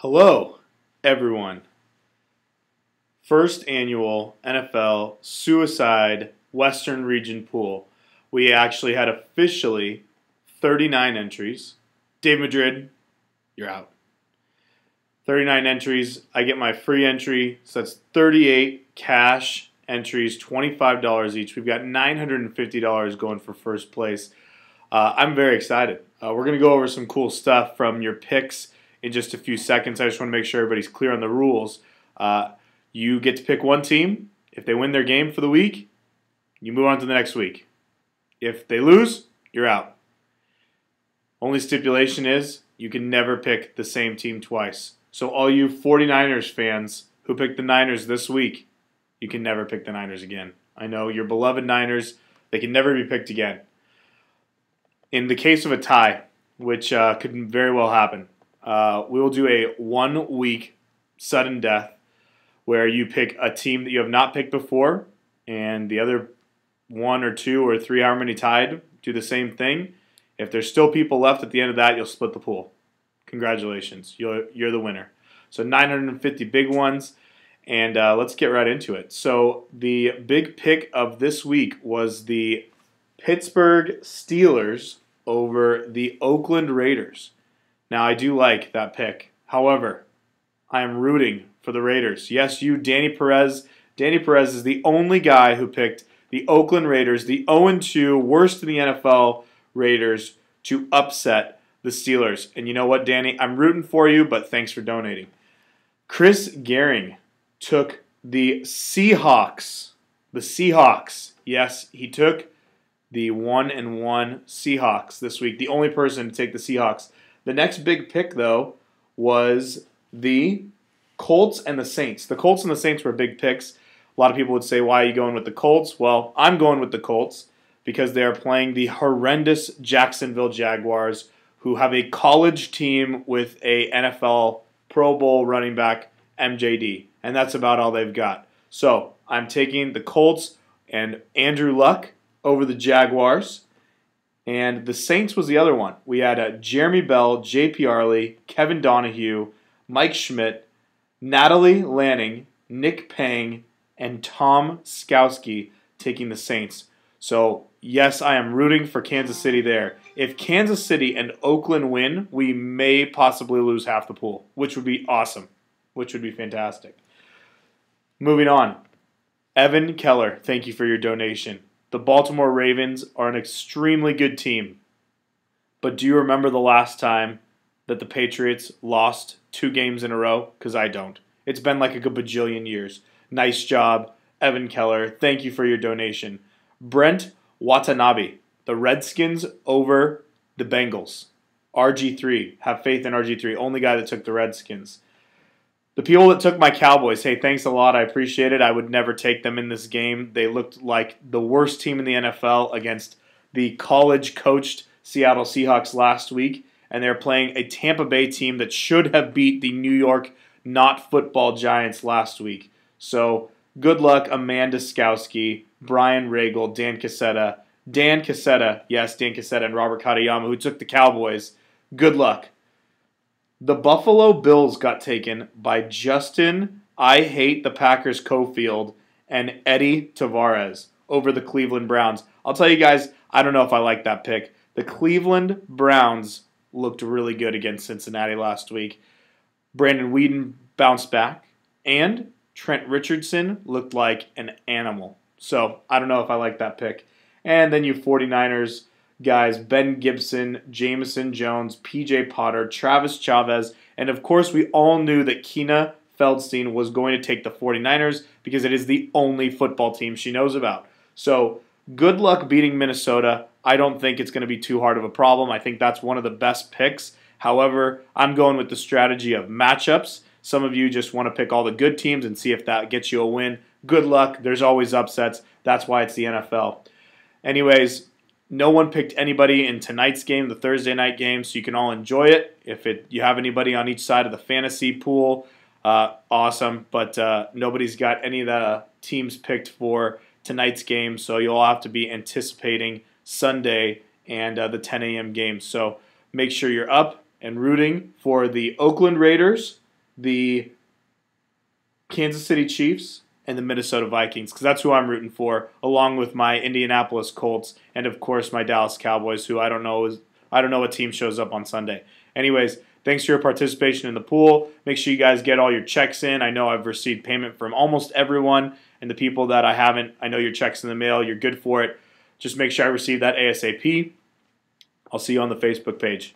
Hello, everyone. First annual NFL Suicide Western Region Pool. We actually had officially 39 entries. Dave Madrid, you're out. 39 entries. I get my free entry, so that's 38 cash entries, $25 each. We've got $950 going for first place. I'm very excited. We're going to go over some cool stuff from your picks in just a few seconds. I just want to make sure everybody's clear on the rules. You get to pick one team. If they win their game for the week, you move on to the next week. If they lose, you're out. Only stipulation is you can never pick the same team twice. So all you 49ers fans who picked the Niners this week, you can never pick the Niners again. I know your beloved Niners, they can never be picked again. In the case of a tie, which could very well happen, we will do a 1 week sudden death where you pick a team that you have not picked before, and the other 1 or 2 or 3, however many tied, do the same thing. If there's still people left at the end of that, you'll split the pool. Congratulations, you're the winner. So 950 big ones, and let's get right into it. So the big pick of this week was the Pittsburgh Steelers over the Oakland Raiders. Now, I do like that pick. However, I am rooting for the Raiders. Yes, you, Danny Perez. Danny Perez is the only guy who picked the Oakland Raiders, the 0-2, worst in the NFL Raiders, to upset the Steelers. And you know what, Danny? I'm rooting for you, but thanks for donating. Chris Gehring took the Seahawks. The Seahawks. Yes, he took the 1-1 Seahawks this week. The only person to take the Seahawks. The next big pick, though, was the Colts and the Saints. The Colts and the Saints were big picks. A lot of people would say, why are you going with the Colts? Well, I'm going with the Colts because they are playing the horrendous Jacksonville Jaguars, who have a college team with a NFL Pro Bowl running back, MJD. And that's about all they've got. So I'm taking the Colts and Andrew Luck over the Jaguars. And the Saints was the other one. We had Jeremy Bell, J.P. Arlie, Kevin Donahue, Mike Schmid, Natalie Lanning, Nick Pang, and Tom Skawski taking the Saints. So, yes, I am rooting for Kansas City there. If Kansas City and Oakland win, we may possibly lose half the pool, which would be awesome, which would be fantastic. Moving on. Evan Keller, thank you for your donation. The Baltimore Ravens are an extremely good team. But do you remember the last time that the Patriots lost 2 games in a row? Because I don't. It's been like a bajillion years. Nice job, Evan Keller. Thank you for your donation. Brent Watanabe, the Redskins over the Bengals. RG3. Have faith in RG3. Only guy that took the Redskins. The people that took my Cowboys, hey, thanks a lot. I appreciate it. I would never take them in this game. They looked like the worst team in the NFL against the college-coached Seattle Seahawks last week, and they're playing a Tampa Bay team that should have beat the New York not-football Giants last week. So good luck, Amanda Skawski, Brian Regal, Dan Cassetta, yes, Dan Cassetta, and Robert Katayama, who took the Cowboys. Good luck. The Buffalo Bills got taken by Justin, I Hate the Packers Cofield, and Eddie Tavares over the Cleveland Browns. I'll tell you guys, I don't know if I like that pick. The Cleveland Browns looked really good against Cincinnati last week. Brandon Weeden bounced back, and Trent Richardson looked like an animal. So I don't know if I like that pick. And then you 49ers guys, Ben Gibson, Jaymison Jones, P.J. Potter, Travis Chavez, and of course we all knew that Quina Feldstein was going to take the 49ers because it is the only football team she knows about. So good luck beating Minnesota. I don't think it's going to be too hard of a problem. I think that's one of the best picks. However, I'm going with the strategy of matchups. Some of you just want to pick all the good teams and see if that gets you a win. Good luck. There's always upsets. That's why it's the NFL. Anyways, no one picked anybody in tonight's game, the Thursday night game, so you can all enjoy it. If you have anybody on each side of the fantasy pool, awesome. But nobody's got any of the teams picked for tonight's game, so you'll all have to be anticipating Sunday and the 10 a.m. game. So make sure you're up and rooting for the Oakland Raiders the Kansas City Chiefs and the Minnesota Vikings, because that's who I'm rooting for, along with my Indianapolis Colts and of course my Dallas Cowboys, who I don't know what team shows up on Sunday. Anyways, thanks for your participation in the pool. Make sure you guys get all your checks in. I know I've received payment from almost everyone, and the people that I haven't, I know your check's in the mail. You're good for it. Just make sure I receive that ASAP. I'll see you on the Facebook page.